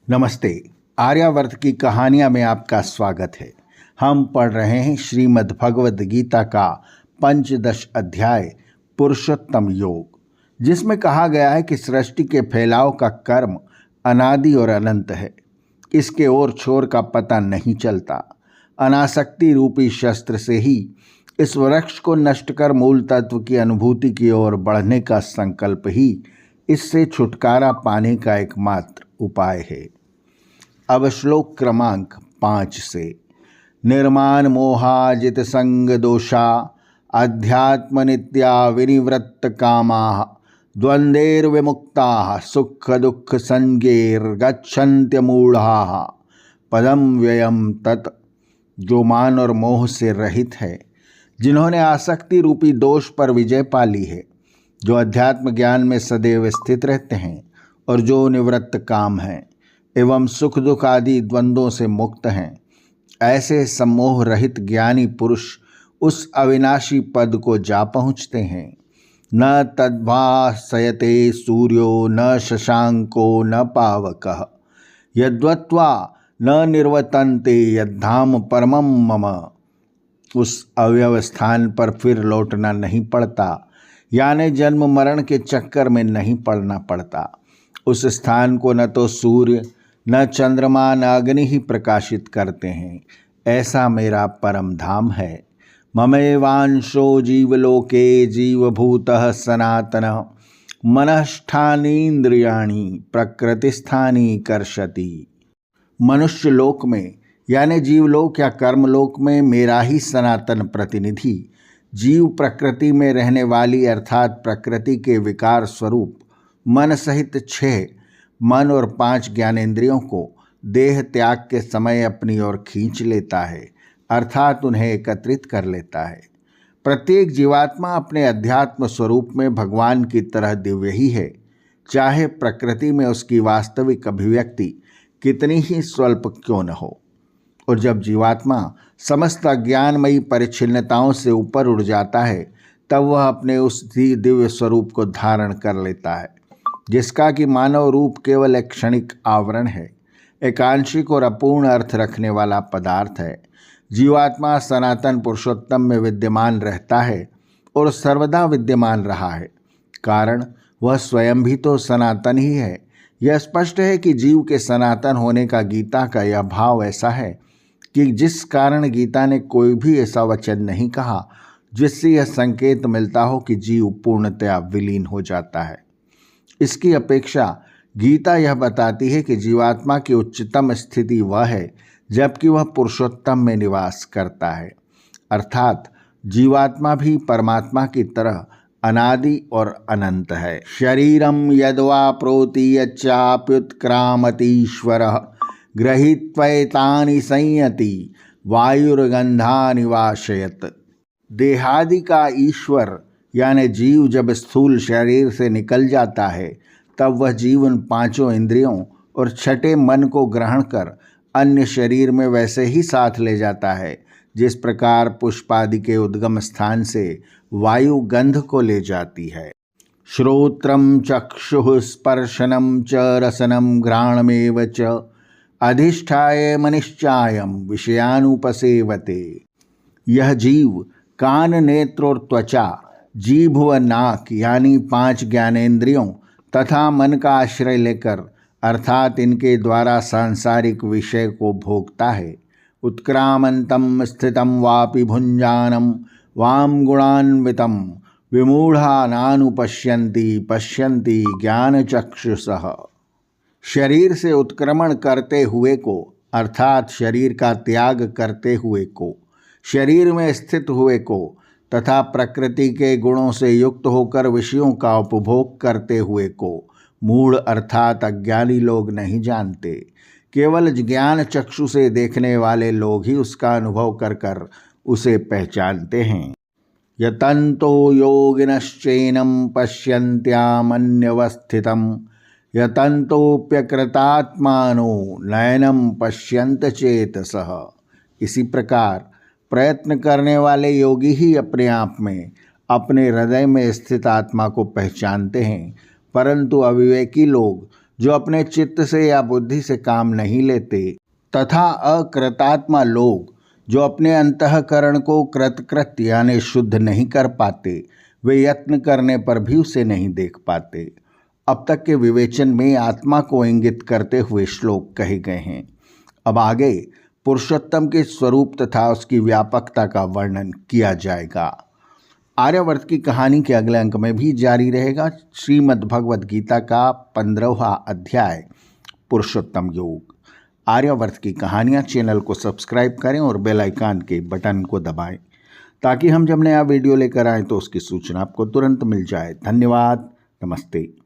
नमस्ते। आर्यावर्त की कहानियाँ में आपका स्वागत है। हम पढ़ रहे हैं श्रीमद् भगवद गीता का पंचदश अध्याय पुरुषोत्तम योग, जिसमें कहा गया है कि सृष्टि के फैलाव का कर्म अनादि और अनंत है। इसके ओर छोर का पता नहीं चलता। अनासक्ति रूपी शस्त्र से ही इस वृक्ष को नष्ट कर मूल तत्व की अनुभूति की ओर बढ़ने का संकल्प ही इससे छुटकारा पाने का एकमात्र उपाय है। अब श्लोक क्रमांक 5 से। निर्माण मोहाजित संग दोषा अध्यात्म नित्या विनिवृत्त कामाः द्वंद्वैर्विमुक्ताः सुख दुख संज्ञैर्गच्छन्त्यमूढ़ाः पदम व्ययम तत्। जो मान और मोह से रहित है, जिन्होंने आसक्ति रूपी दोष पर विजय पा ली है, जो अध्यात्म ज्ञान में सदैव स्थित रहते हैं और जो निवृत्त काम हैं एवं सुख दुख आदि द्वंद्वों से मुक्त हैं, ऐसे सम्मोह रहित ज्ञानी पुरुष उस अविनाशी पद को जा पहुँचते हैं। न तद्भासयते सूर्यो न शशांको न पावकः यद्वत्वा न निर्वर्तन्ते यद्धाम परमं मम। उस अव्यव स्थान पर फिर लौटना नहीं पड़ता, यानी जन्म मरण के चक्कर में नहीं पड़ना पड़ता। उस स्थान को न तो सूर्य न चंद्रमा न अग्नि ही प्रकाशित करते हैं। ऐसा मेरा परम धाम है। ममेवांशो जीवलोके जीवभूतः सनातनः मनःष्ठानीन्द्रियाणि प्रकृतिस्थानी कर्षति। मनुष्य लोक में यानी जीवलोक या कर्मलोक में मेरा ही सनातन प्रतिनिधि जीव प्रकृति में रहने वाली अर्थात प्रकृति के विकार स्वरूप मन सहित 6 मन और 5 ज्ञानेंद्रियों को देह त्याग के समय अपनी ओर खींच लेता है, अर्थात उन्हें एकत्रित कर लेता है। प्रत्येक जीवात्मा अपने अध्यात्म स्वरूप में भगवान की तरह दिव्य ही है, चाहे प्रकृति में उसकी वास्तविक अभिव्यक्ति कितनी ही स्वल्प क्यों न हो। और जब जीवात्मा समस्त अज्ञानमयी परिच्छिन्नताओं से ऊपर उड़ जाता है, तब वह अपने उस दिव्य स्वरूप को धारण कर लेता है, जिसका कि मानव रूप केवल एक क्षणिक आवरण है, एक आंशिक और अपूर्ण अर्थ रखने वाला पदार्थ है। जीवात्मा सनातन पुरुषोत्तम में विद्यमान रहता है और सर्वदा विद्यमान रहा है, कारण वह स्वयं भी तो सनातन ही है। यह स्पष्ट है कि जीव के सनातन होने का गीता का यह भाव ऐसा है कि जिस कारण गीता ने कोई भी ऐसा वचन नहीं कहा जिससे यह संकेत मिलता हो कि जीव पूर्णतया विलीन हो जाता है। इसकी अपेक्षा गीता यह बताती है कि जीवात्मा की उच्चतम स्थिति वह है जबकि वह पुरुषोत्तम में निवास करता है, अर्थात जीवात्मा भी परमात्मा की तरह अनादि और अनंत है। शरीरम यद्वा प्रोति यच्चाप्युत्क्रामतीश्वरः गृहीत्वैतानि संयति वायुर्गंधानि वाशयत्। देहादि का ईश्वर यानी जीव जब स्थूल शरीर से निकल जाता है, तब वह जीव उन 5 इंद्रियों और 6 मन को ग्रहण कर अन्य शरीर में वैसे ही साथ ले जाता है जिस प्रकार पुष्पादि के उद्गम स्थान से वायु गंध को ले जाती है। श्रोत्रम चक्षुः स्पर्शनम च रसनम घ्राणमेव च अधिष्ठाय मनिश्चायम विषयानुपसेवते। यह जीव कान नेत्र और त्वचा, जीभ व नाक यानी 5 ज्ञानेंद्रियों तथा मन का आश्रय लेकर अर्थात इनके द्वारा सांसारिक विषय को भोगता है। उत्क्रामंतम स्थितम वापि भुंजानम वाम गुणान्वितम विमूढ़ा नानुपश्यन्ति पश्यन्ति ज्ञानचक्षुषः। शरीर से उत्क्रमण करते हुए को अर्थात शरीर का त्याग करते हुए को, शरीर में स्थित हुए को तथा प्रकृति के गुणों से युक्त होकर विषयों का उपभोग करते हुए को मूढ़ अर्थात अज्ञानी लोग नहीं जानते। केवल ज्ञान चक्षु से देखने वाले लोग ही उसका अनुभव कर कर उसे पहचानते हैं। यतन्तो योगिनश्चैनं पश्यन्त्यामन्यवस्थितं यतन्तोऽप्यकृतात्मानो नयनं पश्यन्त चेतसः। इसी प्रकार प्रयत्न करने वाले योगी ही अपने आप में अपने हृदय में स्थित आत्मा को पहचानते हैं, परंतु अविवेकी लोग जो अपने चित्त से या बुद्धि से काम नहीं लेते, तथा अकृतात्मा लोग जो अपने अंतःकरण को कृतकृत्य यानी शुद्ध नहीं कर पाते, वे यत्न करने पर भी उसे नहीं देख पाते। अब तक के विवेचन में आत्मा को इंगित करते हुए श्लोक कहे गए हैं। अब आगे पुरुषोत्तम के स्वरूप तथा उसकी व्यापकता का वर्णन किया जाएगा। आर्यावर्त की कहानी के अगले अंक में भी जारी रहेगा श्रीमद् भगवद गीता का 15वां अध्याय पुरुषोत्तम योग। आर्यावर्त की कहानियाँ चैनल को सब्सक्राइब करें और बेल आइकन के बटन को दबाएं ताकि हम जब नया वीडियो लेकर आएँ तो उसकी सूचना आपको तुरंत मिल जाए। धन्यवाद। नमस्ते।